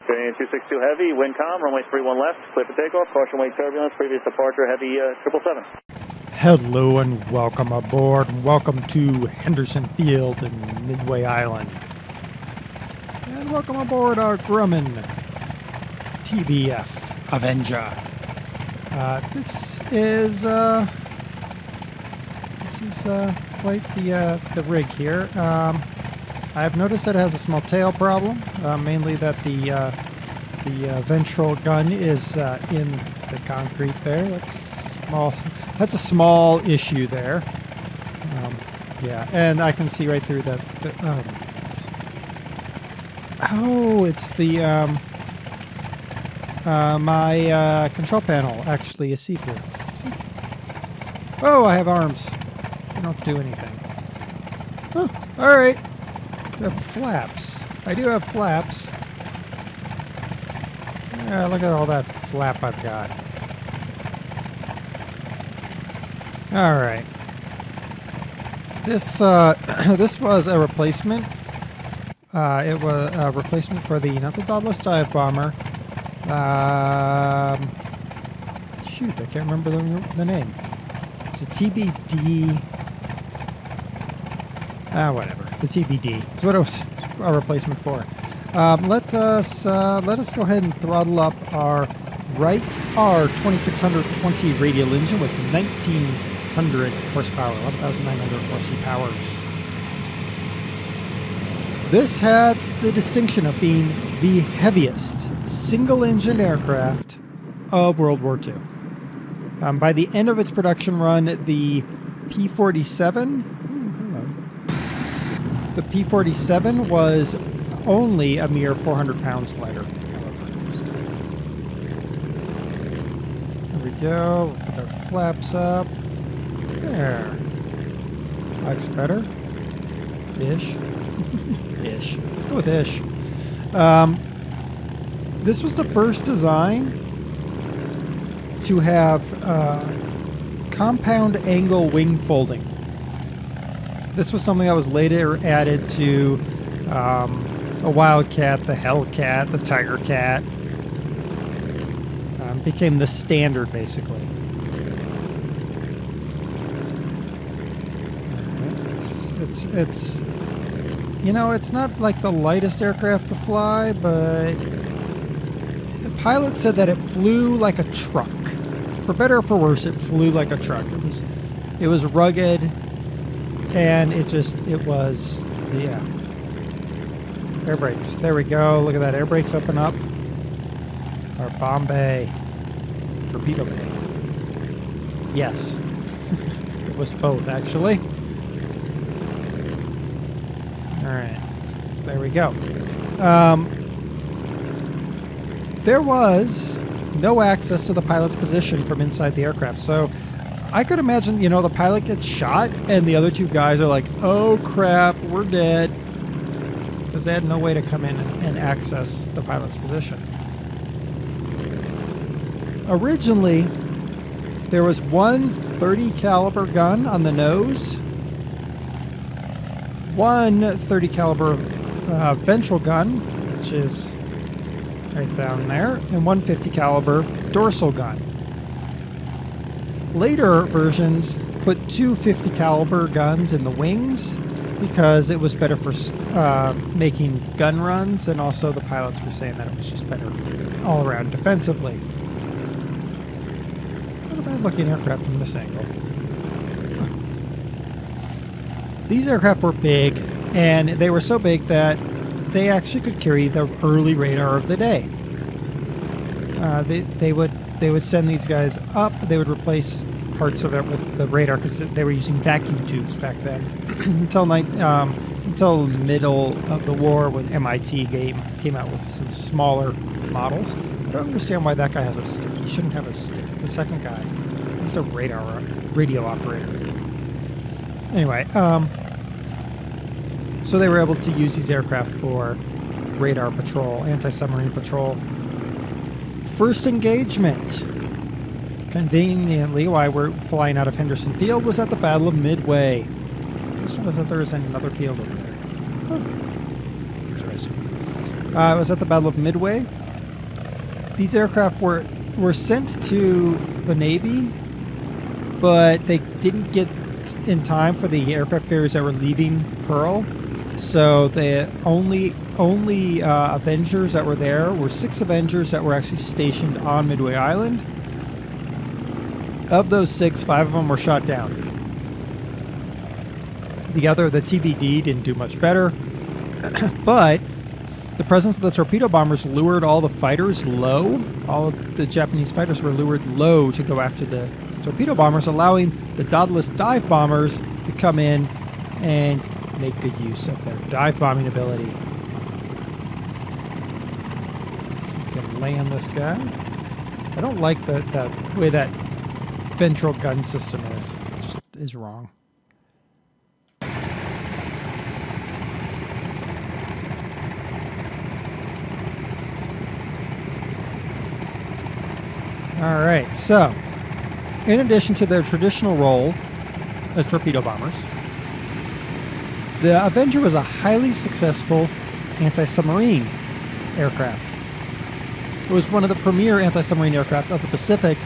Train 262 Heavy, wind calm, runway 31 left, clear for takeoff, caution wake turbulence, previous departure, Heavy 777. Hello and welcome aboard, and welcome to Henderson Field in Midway Island. And welcome aboard our Grumman TBF Avenger. This is quite the rig here. I've noticed that it has a small tail problem, mainly that the ventral gun is in the concrete there. That's a small issue there. Yeah, and I can see right through that. Oh my goodness. Oh, it's the my control panel actually is see-through. See? Oh, I have arms. They don't do anything. Oh, all right. I have flaps. I do have flaps. Yeah, look at all that flap I've got. All right. This this was a replacement. It was a replacement for not the Dauntless Dive Bomber. Shoot, I can't remember the name. It's a TBD. Whatever. The TBD. That's what it was a replacement for. Let us go ahead and throttle up our Wright R2620 radial engine with 1900 horsepower, 11,900 horsepower. This had the distinction of being the heaviest single-engine aircraft of World War II. By the end of its production run, the P-47. The P-47 was only a mere 400 pounds lighter, however. So, there we go. With our flaps up. There. Looks better. Ish. Ish. Let's go with ish. This was the first design to have compound angle wing folding. This was something that was later added to a Wildcat, the Hellcat, the Tiger Cat. Became the standard, basically. It's it's not like the lightest aircraft to fly, but the pilot said that it flew like a truck. For better or for worse, it flew like a truck. It was rugged. And it was, yeah. Air brakes. There we go. Look at that. Air brakes open up. Our bomb bay. Torpedo bay. Yes. It was both, actually. All right. There we go. There was no access to the pilot's position from inside the aircraft, so I could imagine, the pilot gets shot and the other two guys are like, oh crap, we're dead. Because they had no way to come in and access the pilot's position. Originally, there was one .30 caliber gun on the nose, one .30 caliber ventral gun, which is right down there, and one .50 caliber dorsal gun. Later versions put two .50 caliber guns in the wings because it was better for making gun runs, and also the pilots were saying that it was just better all around defensively. It's not a bad looking aircraft from this angle. These aircraft were big, and they were so big that they actually could carry the early radar of the day. They would send these guys up. They would replace parts of it with the radar because they were using vacuum tubes back then. until middle of the war, when MIT came out with some smaller models. I don't understand why that guy has a stick. He shouldn't have a stick. The second guy, he's the radio operator. Anyway, so they were able to use these aircraft for radar patrol, anti-submarine patrol. First engagement, conveniently, while we're flying out of Henderson Field, was at the Battle of Midway. I just noticed that there is another field over there. Huh. Interesting. It was at the Battle of Midway. These aircraft were sent to the Navy, but they didn't get in time for the aircraft carriers that were leaving Pearl. So the only Avengers that were there were 6 Avengers that were actually stationed on Midway Island. Of those 6, 5 of them were shot down. The TBD, didn't do much better. But the presence of the torpedo bombers lured all the fighters low. All of the Japanese fighters were lured low to go after the torpedo bombers, allowing the Daedalus dive bombers to come in and make good use of their dive bombing ability. So we can land this guy. I don't like the way that ventral gun system is. It just is wrong. All right, so in addition to their traditional role as torpedo bombers, the Avenger was a highly successful anti-submarine aircraft. It was one of the premier anti-submarine aircraft of the Pacific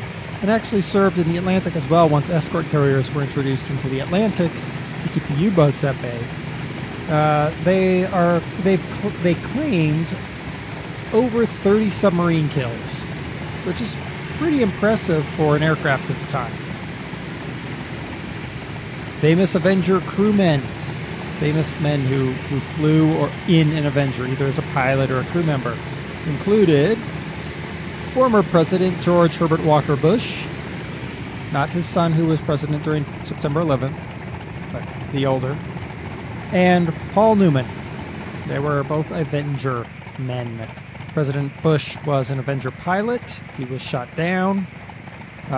and actually served in the Atlantic as well once escort carriers were introduced into the Atlantic to keep the U-boats at bay. They claimed over 30 submarine kills, which is pretty impressive for an aircraft at the time. Famous Avenger crewmen, famous men who flew or in an Avenger, either as a pilot or a crew member, included former President George Herbert Walker Bush, not his son who was president during September 11th, but the older, and Paul Newman. They were both Avenger men. President Bush was an Avenger pilot. He was shot down.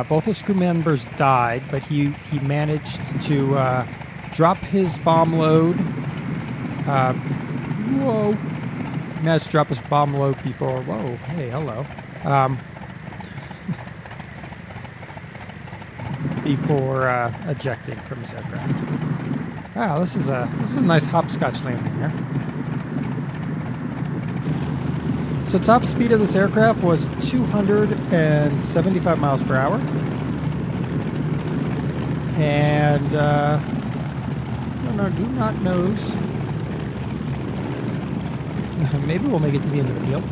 Both his crew members died, but he managed to drop his bomb load. He managed to drop his bomb load before. Whoa! Hey, hello. Before ejecting from his aircraft. Wow, this is a nice hopscotch landing here. So top speed of this aircraft was 275 miles per hour. And, do not nose. Maybe we'll make it to the end of the field.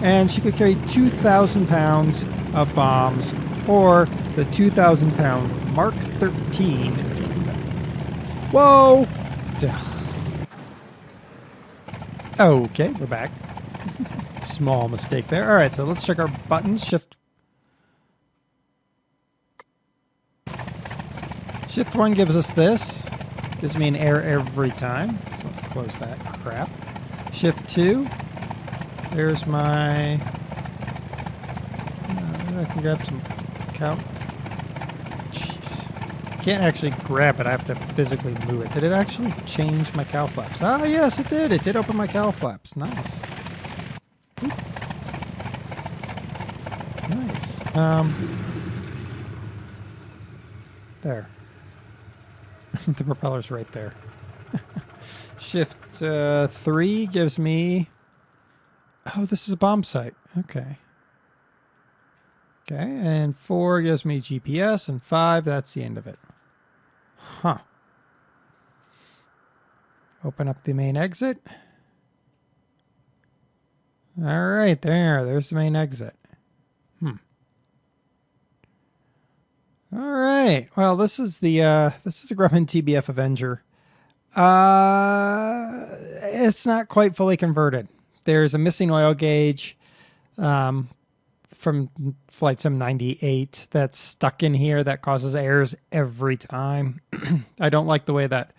And she could carry 2,000 pounds of bombs, or the 2,000 pound Mark 13. Whoa! Okay, we're back. Small mistake there. All right, so let's check our buttons. Shift 1 gives us this. Gives me an error every time. So let's close that crap. Shift 2. There's my... I can grab some cow... Jeez. Can't actually grab it. I have to physically move it. Did it actually change my cowl flaps? Ah, yes, it did. It did open my cowl flaps. Nice. Oop. Nice. There. The propeller's right there. Shift 3 gives me... Oh, this is a bomb site. Okay. Okay, and 4 gives me GPS, and 5, that's the end of it. Huh. Open up the main exit. All right, there's the main exit. All right. Well, this is the Grumman TBF Avenger. It's not quite fully converted. There's a missing oil gauge from Flight Sim 98 that's stuck in here that causes errors every time. I don't like the way that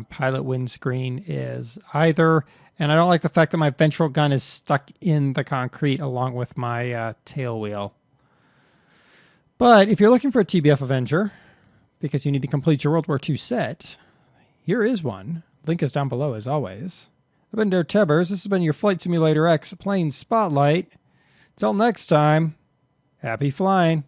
pilot windscreen is either, and I don't like the fact that my ventral gun is stuck in the concrete along with my tail wheel. But if you're looking for a TBF Avenger, because you need to complete your World War II set, here is one. Link is down below as always. I've been DerTebbers. This has been your Flight Simulator X Plane Spotlight. Till next time, happy flying.